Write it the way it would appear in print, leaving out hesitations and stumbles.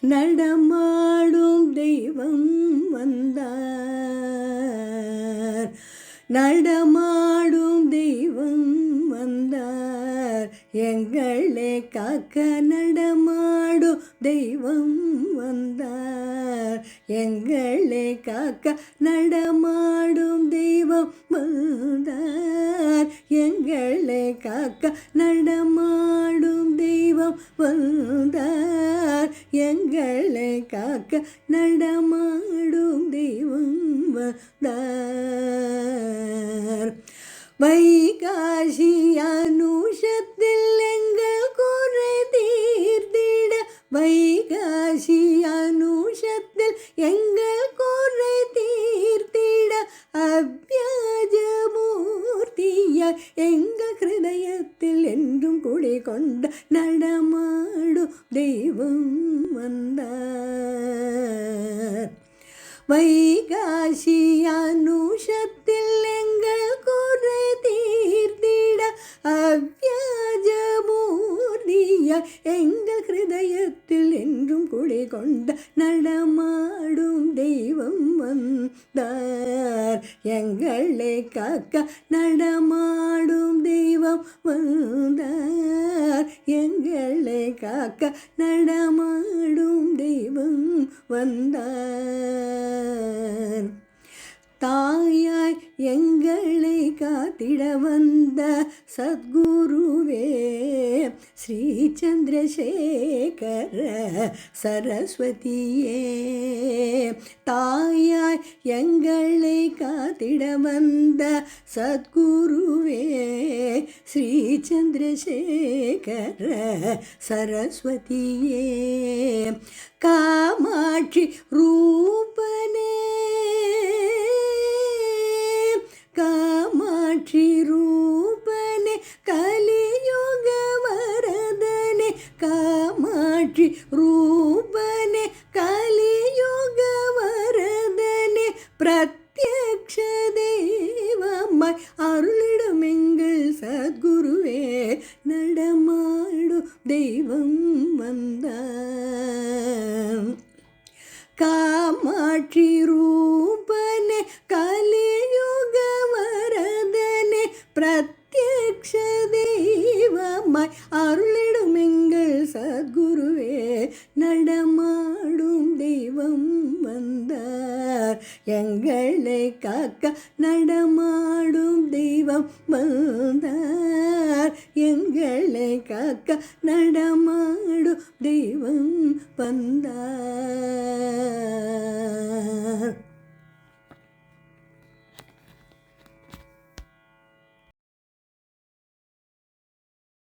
நடமாடும் தெய்வம் வந்தார். நடமாடும் தெய்வம் வந்தார். எங்களை காக்க நடமாடும் தெய்வம் வந்தார். எங்களை காக்க நடமாடும் தெய்வம் வந்தார். எங்களை காக்க நடமாடும் தெய்வம் வந்தார். எங்களை காக்க நடமாடும் தெய்வம் வந்தார். வைகாசி அனுஷத்தில் எங்கள் குறை தீர்த்திட. வைகாசி அனுஷத்தில் எங்கள் குறை தீர்த்திட. அவ்வியாஜமூர்த்தியாய் எங்கள் ஹிருதயத்தில் என்றும் குடிகொண்ட நடமாடும் தெய்வம் வந்தார். வைகாசி அனுஷத்தில் எங்கள் குறை தீர்த்திட. அவ்வியாஜமூர்த்தியாய் எங்கள் ஹிருதயத்தில் என்றும் குடிகொண்ட நடமாடும் தெய்வம் வந்தார். எங்களை காக்க நடமாடும் தெய்வம் வந்தார். எங்களை காக்க நடமாடும் தெய்வம் வந்தார். தாயாய் எங்களை காத்திட வந்த சத்குருவே ஸ்ரீ சந்திரசேகர சரஸ்வதியே. தாயாய் எங்களை காத்திட வந்த சத்குருவே ஸ்ரீ சந்திரசேகர சரஸ்வதியே. காமாட்சி ரூபனே காமாட்சி ரூபனே கலியுக வரதனே. காமாட்சி ரூபனே கலியுக வரதனே. பிரத்யக்ஷ தேவமாய் அருளிடும் எங்கள் சத்குருவே நடமாடும் தெய்வம் வந்தார். காமாட்சி ரூபனே கலியுக வரதனே. பிரத்யக்ஷ தெய்வமாய் அருளிடும் எங்கள் சத்குருவே நடமாடும் தெய்வம் வந்தார். எங்களை காக்க நடமாடும் தெய்வம் வந்தார். எங்களை காக்க நடமாடும் தெய்வம் வந்தார்.